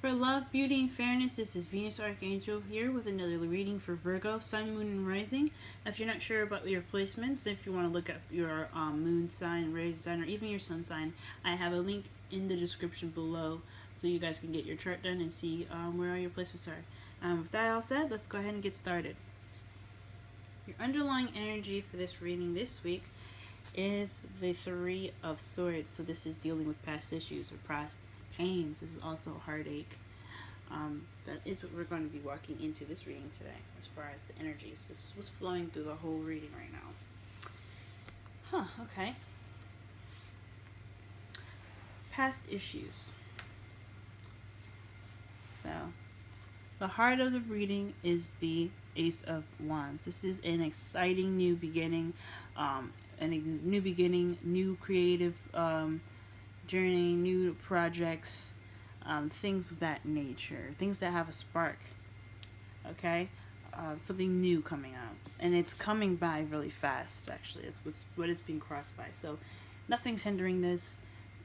For love, beauty, and fairness, this is Venus Archangel here with another reading for Virgo, Sun, Moon, and Rising. If you're not sure about your placements, if you want to look up your moon sign, rising sign, or even your sun sign, I have a link in the description below so you guys can get your chart done and see where all your placements are. With that all said, let's go ahead and get started. Your underlying energy for this reading this week is the Three of Swords. So this is dealing with past issues or past pains. This is also heartache. That is what we're going to be walking into this reading today as far as the energies. This was flowing through the whole reading right now. Okay. Past issues. So, the heart of the reading is the Ace of Wands. This is an exciting new beginning, new creative journey, new projects, things of that nature, things that have a spark. Okay, something new coming out, and it's coming by really fast. Actually, it's what it's being crossed by. So, nothing's hindering this.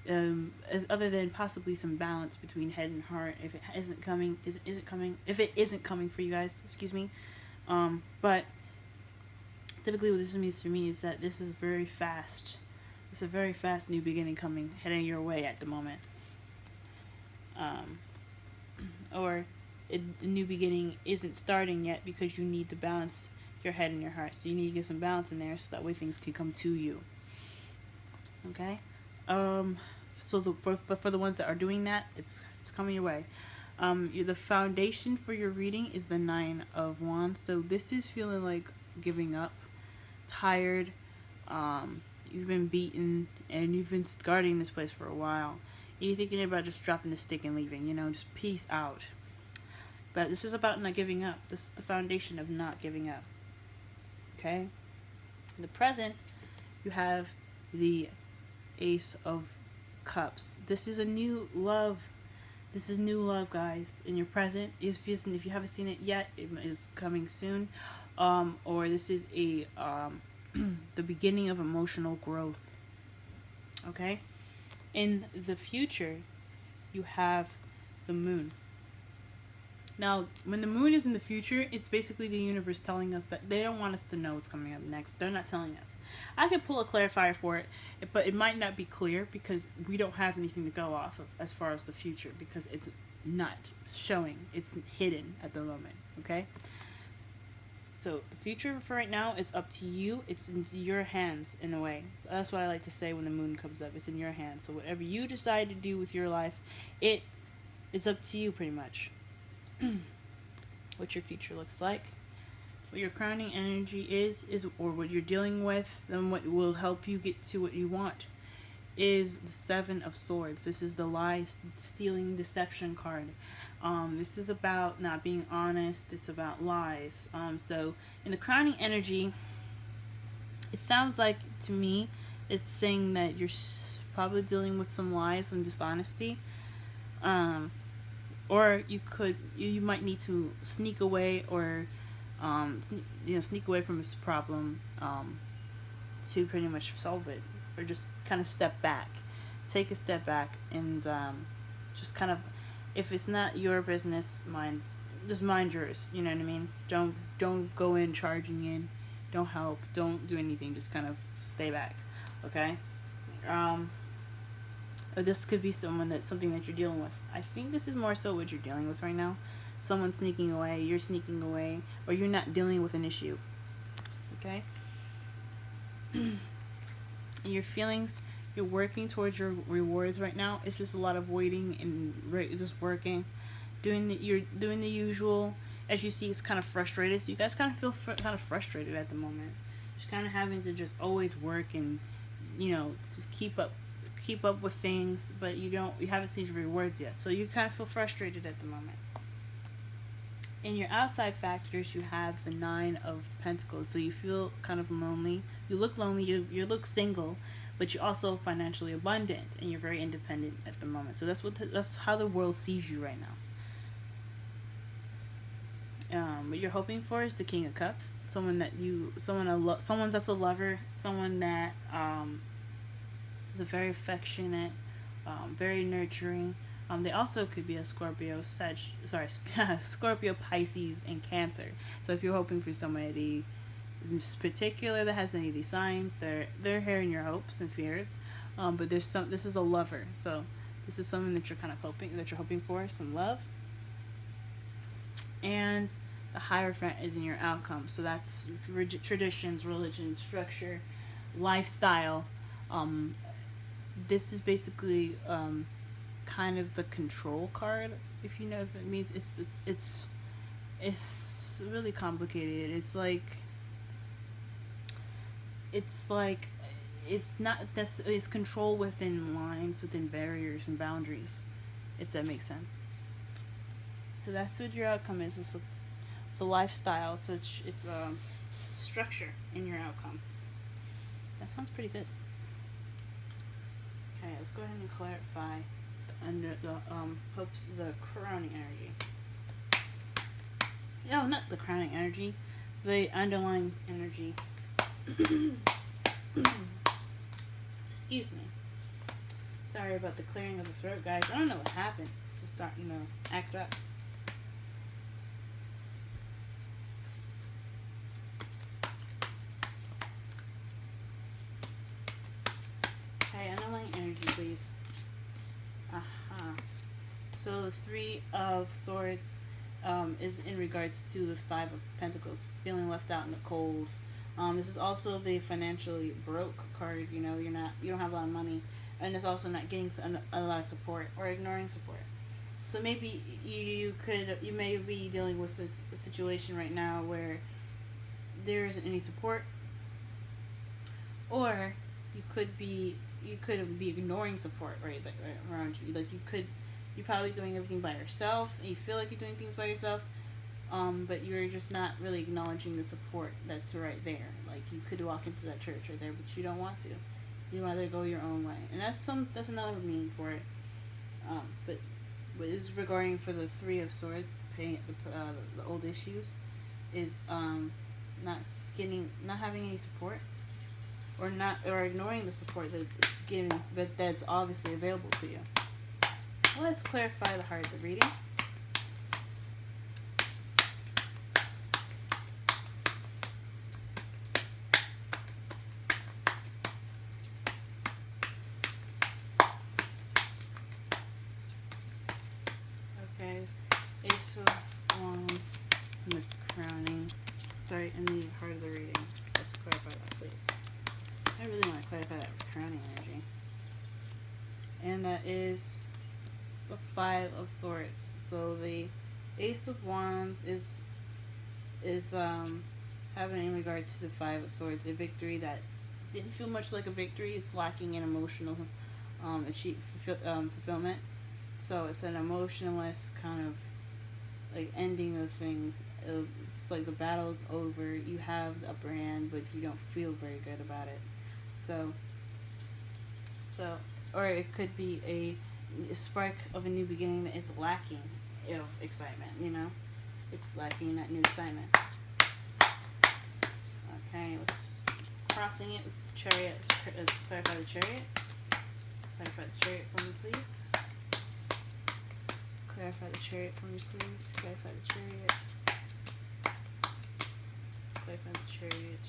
Other than possibly some balance between head and heart, if it isn't coming, if it isn't coming for you guys, excuse me. But typically, what this means for me is that this is very fast. It's a very fast new beginning coming, heading your way at the moment. Or the new beginning isn't starting yet because you need to balance your head and your heart. So you need to get some balance in there so that way things can come to you. Okay. But for the ones that are doing that, it's coming your way. The foundation for your reading is the Nine of Wands. So this is feeling like giving up, tired. You've been beaten and you've been guarding this place for a while. You're thinking about just dropping the stick and leaving. Just peace out. But this is about not giving up. This is the foundation of not giving up. Okay. In the present, you have the Ace of Cups. This is a new love. This is new love, guys. In your present, if you haven't seen it yet, it is coming soon. Or this is a the beginning of emotional growth. Okay. In the future, you have the moon. Now, when the moon is in the future, it's basically the universe telling us that they don't want us to know what's coming up next. They're not telling us. I can pull a clarifier for it, but it might not be clear because we don't have anything to go off of as far as the future because it's not showing. It's hidden at the moment, okay? So the future for right now, it's up to you. It's in your hands in a way. So that's what I like to say when the moon comes up. It's in your hands. So whatever you decide to do with your life, it's up to you pretty much. What your future looks like, what your crowning energy is or what you're dealing with, then what will help you get to what you want is the Seven of Swords. This is the lie, stealing, deception card. This is about not being honest. It's about lies. So in the crowning energy, it sounds like to me it's saying that you're probably dealing with some lies and dishonesty. Or you might need to sneak away or sneak away from this problem to pretty much solve it, or just kind of take a step back and just kind of, if it's not your business, just mind yours. You know what I mean? Don't go in charging in, don't help, don't do anything. Just kind of stay back, okay? Or this could be something that you're dealing with. I think this is more so what you're dealing with right now. Someone sneaking away, you're sneaking away, or you're not dealing with an issue. Okay? And your feelings, you're working towards your rewards right now. It's just a lot of waiting and just working. You're doing the usual. As you see, it's kind of frustrated. So you guys kind of feel kind of frustrated at the moment. Just kind of having to just always work and, just keep up with things, but you haven't seen your rewards yet, so you kind of feel frustrated at the moment. In your outside factors, you have the Nine of Pentacles, so you feel kind of lonely. You look lonely, you look single, but you're also financially abundant and you're very independent at the moment. So that's how the world sees you right now. What you're hoping for is the King of Cups, someone that's a lover, someone that is a very affectionate, very nurturing, They also could be a Scorpio, Scorpio, Pisces, and Cancer. So if you're hoping for somebody in particular that has any of these signs, they're hearing your hopes and fears. But there's some. This is a lover, so this is something that you're kind of hoping for, some love. And the Hierophant is in your outcome, so that's traditions, religion, structure, lifestyle. Um, this is basically kind of the control card, if you know if it means it's really complicated. It's like it's not it's control within lines, within barriers and boundaries, if that makes sense. So that's what your outcome is. It's a lifestyle. It's a structure in your outcome. That sounds pretty good. Okay, let's go ahead and clarify under the hopes the crowning energy. No, not the crowning energy, the underlying energy. Excuse me. Sorry about the clearing of the throat, guys. I don't know what happened. It's just starting to act up. Okay, underlying energy, please. Aha. So the Three of Swords is in regards to the Five of Pentacles, feeling left out in the cold. This is also the financially broke card. You know, you don't have a lot of money, and it's also not getting a lot of support or ignoring support. So maybe you may be dealing with a situation right now where there isn't any support, or you could be ignoring support right around you. Like you're probably doing everything by yourself, and you feel like you're doing things by yourself, but you're just not really acknowledging the support that's right there. Like you could walk into that church right there, but you don't want to. You rather go your own way, and that's another meaning for it. But what is regarding for the Three of Swords, the old issues, is not having any support, or ignoring the support that it's given, but that's obviously available to you. Let's clarify the heart of the reading. Okay, Ace of Wands and the crowning. Sorry, and the heart of the reading. Let's clarify that, please. I really want to clarify that crowning energy. And that is the Five of Swords. So the Ace of Wands is having in regard to the Five of Swords a victory that didn't feel much like a victory. It's lacking in emotional fulfillment. So it's an emotionless kind of like ending of things. It's like the battle's over. You have the upper hand, but you don't feel very good about it. So, or it could be a spark of a new beginning that is lacking of excitement. You know, it's lacking that new excitement. Okay, let's crossing it. Let's the Chariot. Let's clarify the Chariot. Clarify the Chariot for me, please. Clarify the Chariot for me, please. Clarify the Chariot. Clarify the Chariot.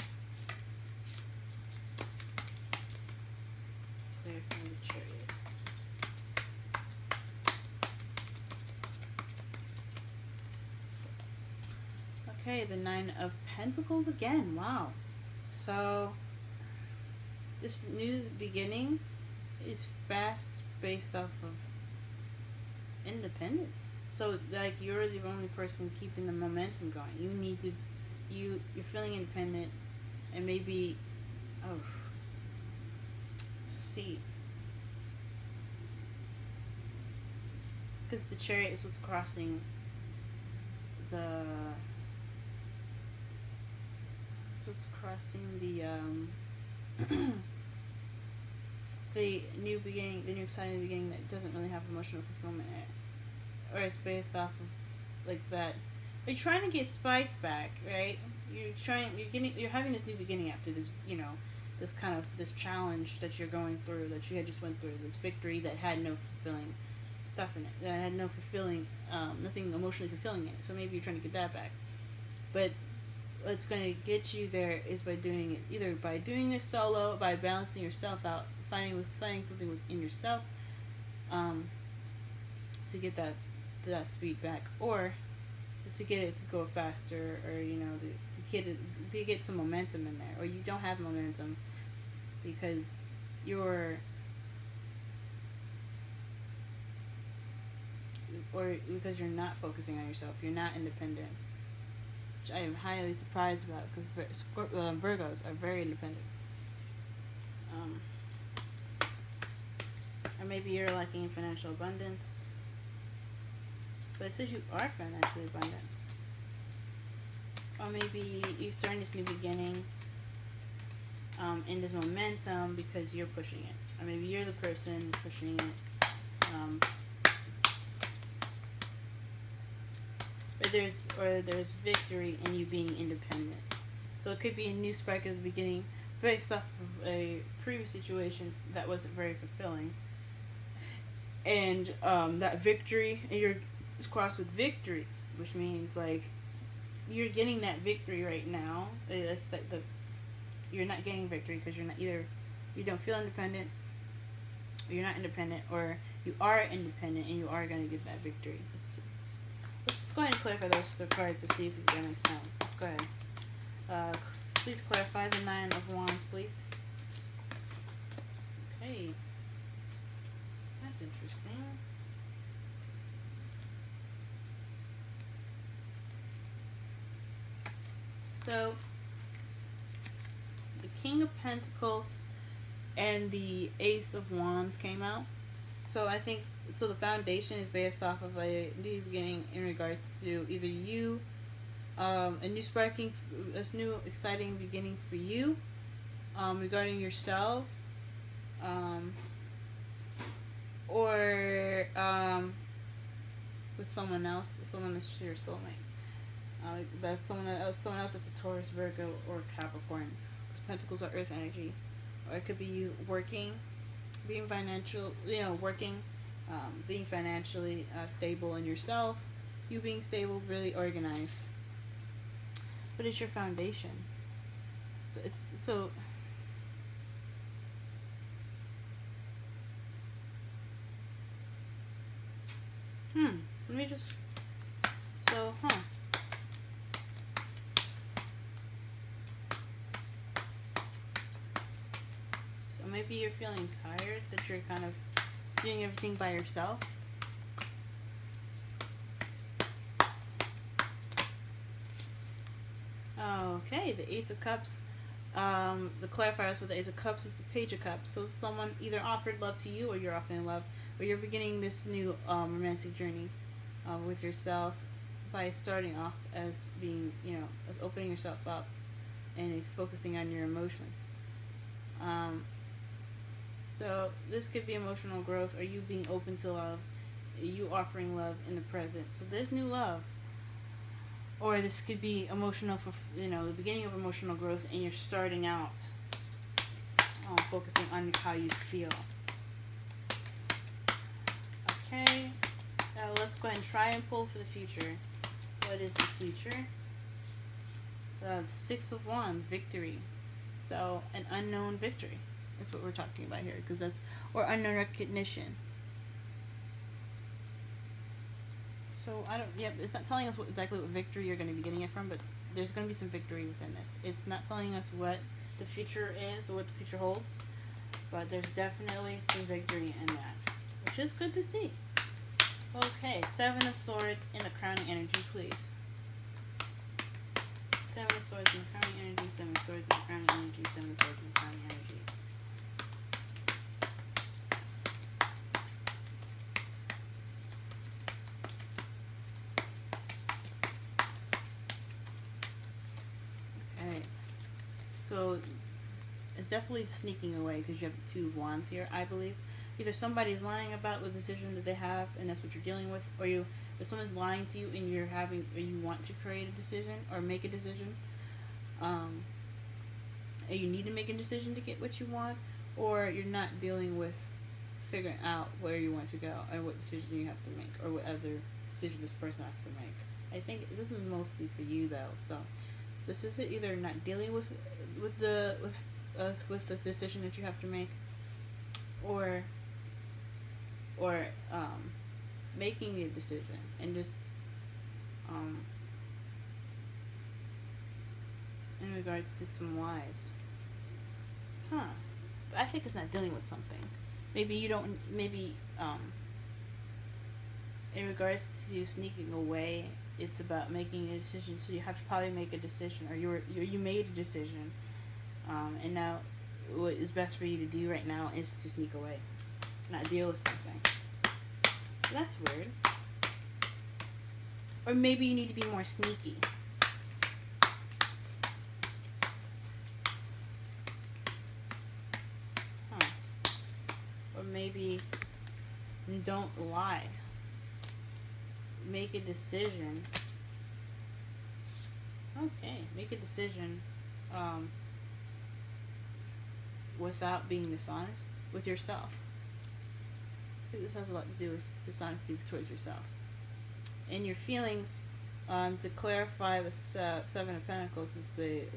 Clarify the Chariot. Okay, the Nine of Pentacles again. Wow. So this new beginning is fast, based off of independence. So like you're the only person keeping the momentum going. You need to you're feeling independent, and maybe see, because the Chariot is what's crossing the the new beginning, the new exciting beginning that doesn't really have emotional fulfillment in it, or it's based off of like that. You're trying to get spice back, right? You're having this new beginning after this, this kind of this challenge that you're going through, that you had just went through, this victory that had no fulfilling stuff in it. That had no fulfilling, nothing emotionally fulfilling it. So maybe you're trying to get that back. But what's going to get you there is by doing it, either by doing it solo, by balancing yourself out, finding something within yourself, to get that speed back, or to get it to go faster, or to get some momentum in there, or you don't have momentum because you're not focusing on yourself. You're not independent, which I am highly surprised about, because Virgos are very independent. Or maybe you're lacking in financial abundance, but it says you are financially abundant. Or maybe you're starting this new beginning, in this momentum because you're pushing it. Or maybe you're the person pushing it. There's victory in you being independent. So it could be a new spark at the beginning, based off of a previous situation that wasn't very fulfilling. And that victory, and it's crossed with victory, which means like you're getting that victory right now. It's like you're not getting victory because you're not either, you don't feel independent, or you're not independent, or you are independent and you are going to get that victory. Let's go ahead and clarify those cards to see if that makes sense. Let's go ahead. Please clarify the Nine of Wands, please. Okay. That's interesting. So, the King of Pentacles and the Ace of Wands came out. So I think, the foundation is based off of a new beginning in regards to either you, a new exciting beginning for you, regarding yourself, or with someone else, someone that's your soulmate. That's someone else that's a Taurus, Virgo, or Capricorn. Because Pentacles are Earth energy, or it could be you working, being financial, working, being financially stable in yourself, you being stable, really organized. But it's your foundation. Let me just, so maybe you're feeling tired, that you're kind of doing everything by yourself. Okay, the Ace of Cups. The clarifiers for the Ace of Cups is the Page of Cups. So someone either offered love to you, or you're offering love, or you're beginning this new romantic journey with yourself by starting off as being, as opening yourself up and focusing on your emotions. So this could be emotional growth, or you being open to love, you offering love in the present. So there's new love. Or this could be emotional for, the beginning of emotional growth, and you're starting out focusing on how you feel. Okay, let's go ahead and try and pull for the future. What is the future? The Six of Wands, victory. So an unknown victory. That's what we're talking about here, because or unknown recognition. So it's not telling us exactly what victory you're going to be getting it from, but there's going to be some victory within this. It's not telling us what the future is or what the future holds, but there's definitely some victory in that, which is good to see. Okay, Seven of Swords in the crowning energy, please. Seven of Swords in the crowning energy, Seven of Swords in the crowning energy, Seven of Swords in the crowning energy. So it's definitely sneaking away, because you have the Two of Wands here, I believe. Either somebody's lying about the decision that they have, and that's what you're dealing with, or if someone's lying to you and you want to create a decision or make a decision, and you need to make a decision to get what you want, or you're not dealing with figuring out where you want to go and what decision you have to make, or what other decision this person has to make. I think this is mostly for you though. So this is either not dealing with the decision that you have to make, or making a decision and just in regards to some lies. I think it's not dealing with something. Maybe you don't. Maybe in regards to sneaking away, it's about making a decision. So you have to probably make a decision, or you made a decision, and now what is best for you to do right now is to sneak away, not deal with something. That's weird. Or maybe you need to be more sneaky. Or maybe don't lie. Make a decision. Okay, make a decision without being dishonest with yourself. I think this has a lot to do with dishonesty towards yourself. And your feelings, to clarify, the Seven of Pentacles is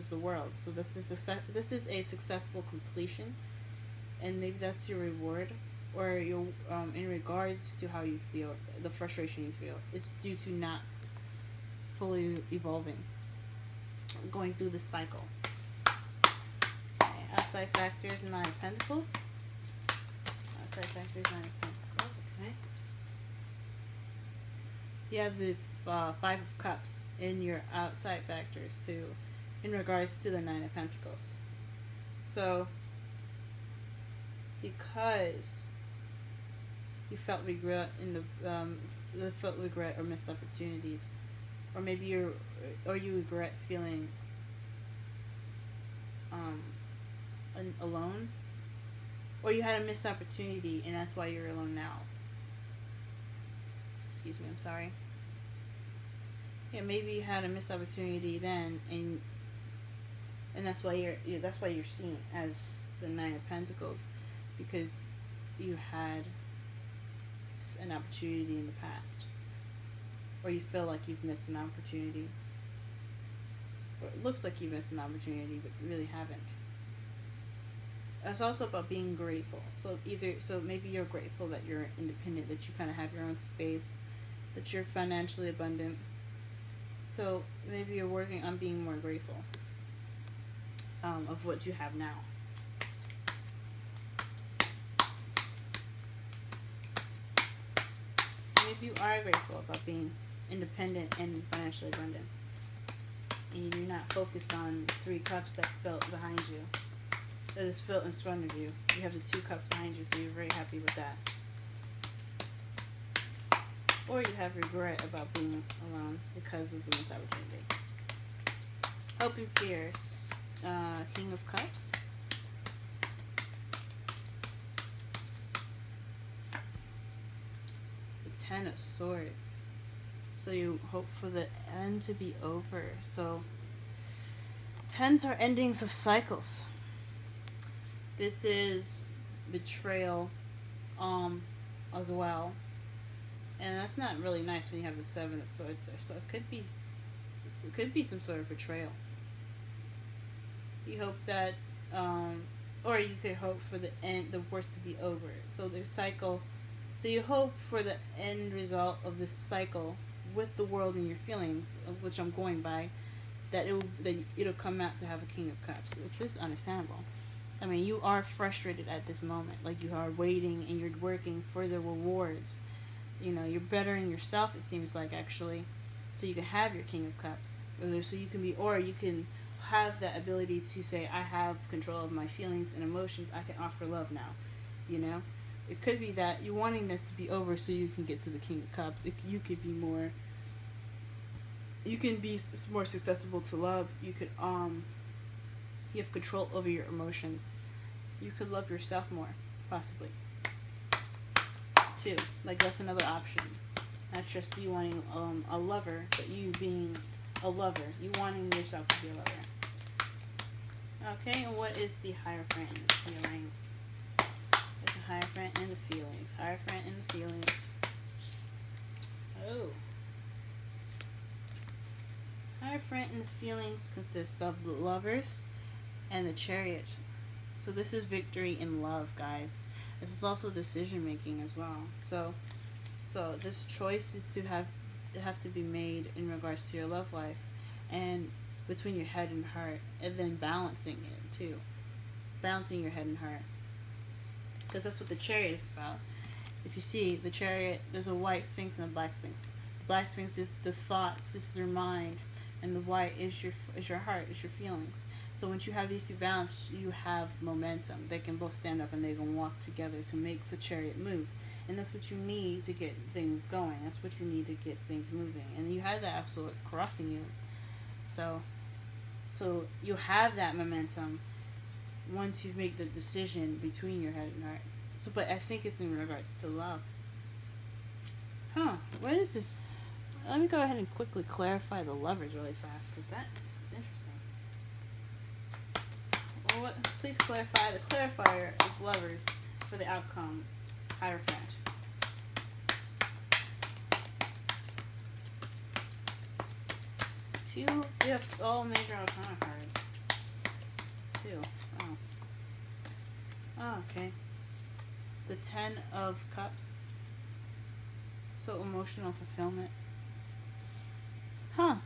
the world. So this is a successful completion, and maybe that's your reward, or your in regards to how you feel, the frustration you feel is due to not fully evolving, going through this cycle. Okay, outside factors, Nine of Pentacles. Outside factors, Nine of Pentacles. Okay. You have the Five of Cups in your outside factors too, in regards to the Nine of Pentacles. So, because you felt regret in the felt regret or missed opportunities, or maybe you regret feeling alone, or you had a missed opportunity and that's why you're alone now. Excuse me, I'm sorry. Yeah, maybe you had a missed opportunity then, and that's why you're seen as the Nine of Pentacles, because you had an opportunity in the past, or you feel like you've missed an opportunity, or it looks like you missed an opportunity but you really haven't. It's also about being grateful. So maybe you're grateful that you're independent, that you kind of have your own space, that you're financially abundant. So maybe you're working on being more grateful of what you have now. Maybe you are grateful about being independent and financially abundant, and you're not focused on Three Cups that's spelled behind you, that is filled in front of you. You have the Two Cups behind you, so you're very happy with that. Or you have regret about being alone because of the missed opportunity. Hope and fears. King of Cups. The Ten of Swords. So you hope for the end to be over. So tens are endings of cycles. This is betrayal as well. And that's not really nice when you have the Seven of Swords there. So it could be some sort of betrayal. You hope that, or you could hope for the worst to be over. So the cycle. So you hope for the end result of this cycle with the world and your feelings, which I'm going by, that it'll come out to have a King of Cups, which is understandable. I mean, you are frustrated at this moment, like you are waiting and you're working for the rewards. You know, you're bettering yourself, it seems like, actually, so you can have your King of Cups. So you can have that ability to say, I have control of my feelings and emotions, I can offer love now, you know? It could be that you're wanting this to be over so you can get to the King of Cups. You can be more susceptible to love. You could, you have control over your emotions. You could love yourself more, possibly. Too. Like, that's another option. Not just you wanting a lover, but you being a lover. You wanting yourself to be a lover. Okay, and what is the Hierophant feelings? There's a Hierophant and the feelings. Hierophant and the feelings. Oh. Hierophant and the feelings consist of the Lovers and the Chariot. So this is victory in love, guys. This is also decision making as well. So this choice is to have to be made in regards to your love life, and between your head and heart, and then balancing it too. Balancing your head and heart. Because that's what the Chariot is about. If you see the Chariot, there's a white Sphinx and a black Sphinx. The black Sphinx is the thoughts, this is your mind, and the white is your heart, is your feelings. So once you have these two balanced, you have momentum. They can both stand up and they can walk together to make the Chariot move. And that's what you need to get things going. That's what you need to get things moving. And you have that absolute crossing you. So you have that momentum once you've made the decision between your head and heart. So, but I think it's in regards to love. Huh? What is this? Let me go ahead and quickly clarify the Lovers really fast, because that's interesting. Well, please clarify the clarifier of Lovers for the outcome. Hierophant. Two. We have all major arcana cards. Two. Oh. Oh, okay. The 10 of Cups. So emotional fulfillment. Huh.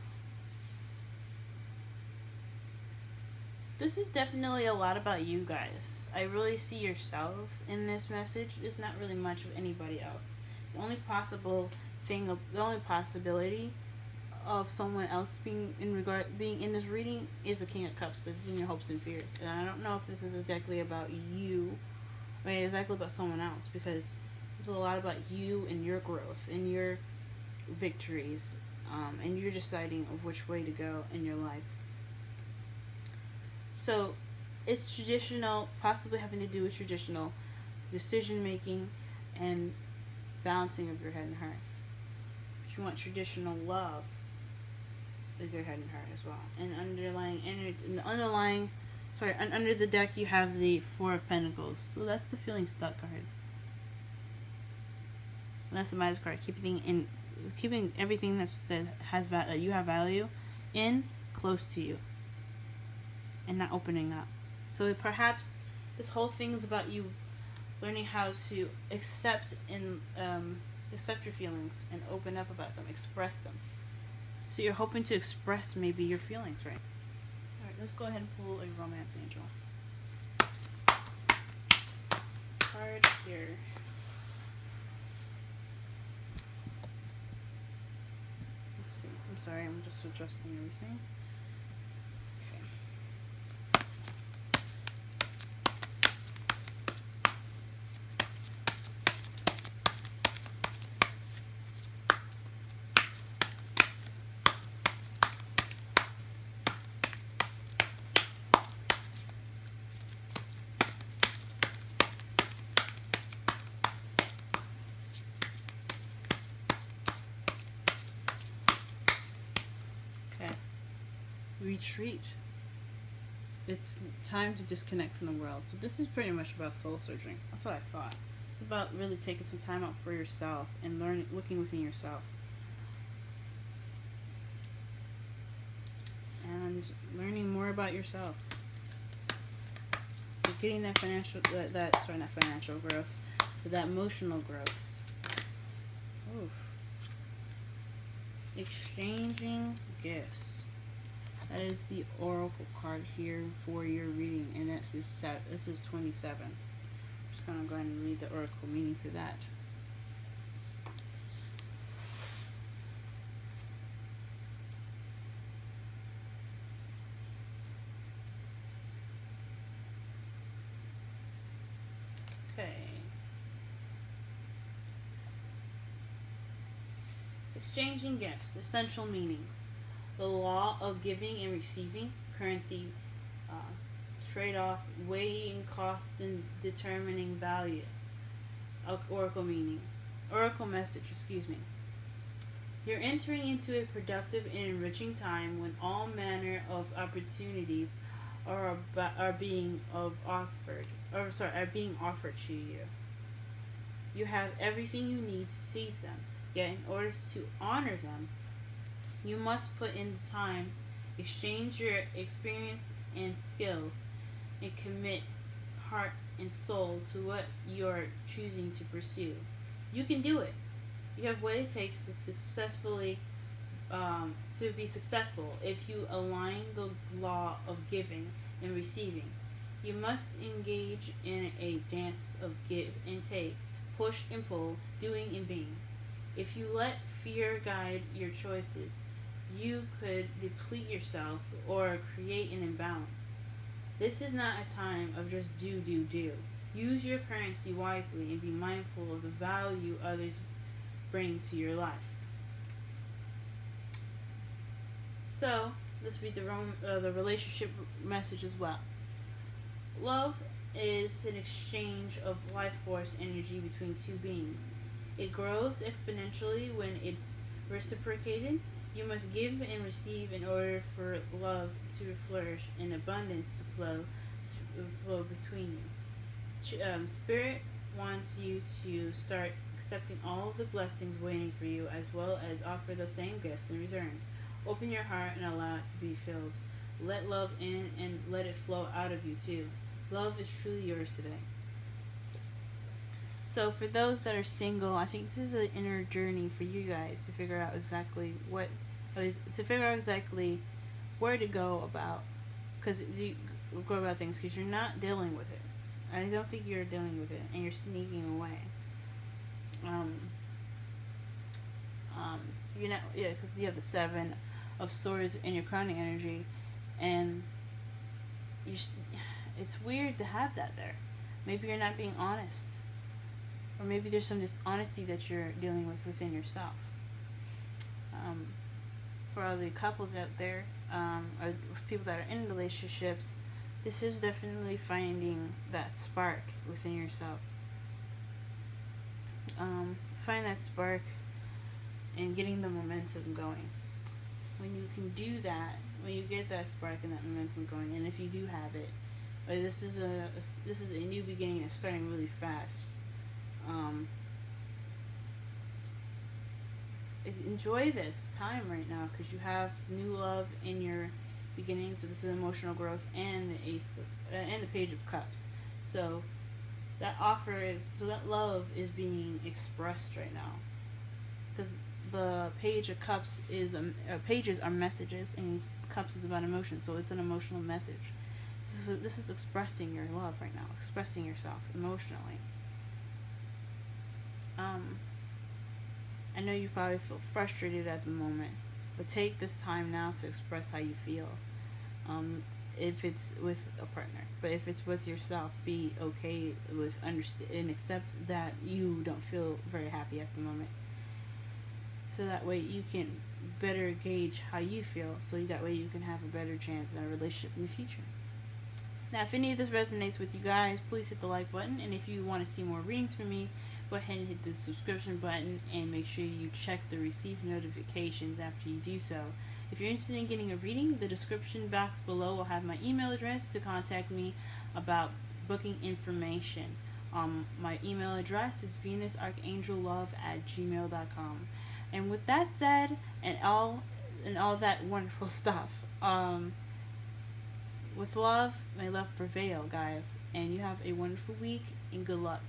This is definitely a lot about you guys. I really see yourselves in this message. It's not really much of anybody else. The only possibility of someone else being in this reading is the King of Cups, but it's in your hopes and fears. And I don't know if this is exactly about you, or exactly about someone else, because it's a lot about you and your growth and your victories, and you're deciding of which way to go in your life. So it's traditional, possibly having to do with traditional decision making and balancing of your head and heart. But you want traditional love with your head and heart as well. And under the deck you have the Four of Pentacles. So that's the feeling stuck card. And that's the Midas card, keeping everything that you have value in close to you, and not opening up. So perhaps this whole thing is about you learning how to accept your feelings and open up about them, express them. So you're hoping to express maybe your feelings, right? All right, let's go ahead and pull a Romance Angel card here. Let's see. I'm sorry, I'm just adjusting everything. Retreat. It's time to disconnect from the world. So this is pretty much about soul searching. That's what I thought. It's about really taking some time out for yourself and looking within yourself, and learning more about yourself. You're getting that not financial growth, but that emotional growth. Oof. Exchanging gifts. That is the Oracle card here for your reading, and this is 27. I'm just going to go ahead and read the Oracle meaning for that. Okay. Exchanging gifts. Essential meanings. The law of giving and receiving, currency, trade-off, weighing cost and determining value. Oracle message, You're entering into a productive and enriching time when all manner of opportunities are being offered to you. You have everything you need to seize them. Yet, in order to honor them, you must put in the time, exchange your experience and skills, and commit heart and soul to what you're choosing to pursue. You can do it. You have what it takes to to be successful if you align the law of giving and receiving. You must engage in a dance of give and take, push and pull, doing and being. If you let fear guide your choices, you could deplete yourself or create an imbalance. This is not a time of just do. Use your currency wisely and be mindful of the value others bring to your life. So, let's read the relationship message as well. Love is an exchange of life force energy between two beings. It grows exponentially when it's reciprocated. You must give and receive in order for love to flourish and abundance to flow between you. Spirit wants you to start accepting all of the blessings waiting for you, as well as offer the same gifts in return. Open your heart and allow it to be filled. Let love in and let it flow out of you too. Love is truly yours today. So for those that are single, I think this is an inner journey for you guys to figure out exactly where to go about, things, because you're not dealing with it. I don't think you're dealing with it, and you're sneaking away. Because you have the 7 of Swords in your crowning energy, and it's weird to have that there. Maybe you're not being honest, or maybe there's some dishonesty that you're dealing with within yourself. For all the couples out there, or people that are in relationships, this is definitely finding that spark within yourself. Find that spark and getting the momentum going. When you can do that, when you get that spark and that momentum going, and if you do have it, this is a new beginning that's starting really fast. Enjoy this time right now, because you have new love in your beginning. So this is emotional growth and the Page of Cups. So that love is being expressed right now, because the Page of Cups pages are messages, and Cups is about emotion, so it's an emotional message. This is expressing your love right now, expressing yourself emotionally. I know you probably feel frustrated at the moment, but take this time now to express how you feel. If it's with a partner, but if it's with yourself, be okay with and accept that you don't feel very happy at the moment. So that way you can better gauge how you feel, so that way you can have a better chance at a relationship in the future. Now, if any of this resonates with you guys, please hit the like button, and if you want to see more readings from me, go ahead and hit the subscription button, and make sure you check the receive notifications after you do so. If you're interested in getting a reading, the description box below will have my email address to contact me about booking information. My email address is venusarchangellove@gmail.com. And with that said, and all that wonderful stuff, with love, may love prevail, guys. And you have a wonderful week, and good luck.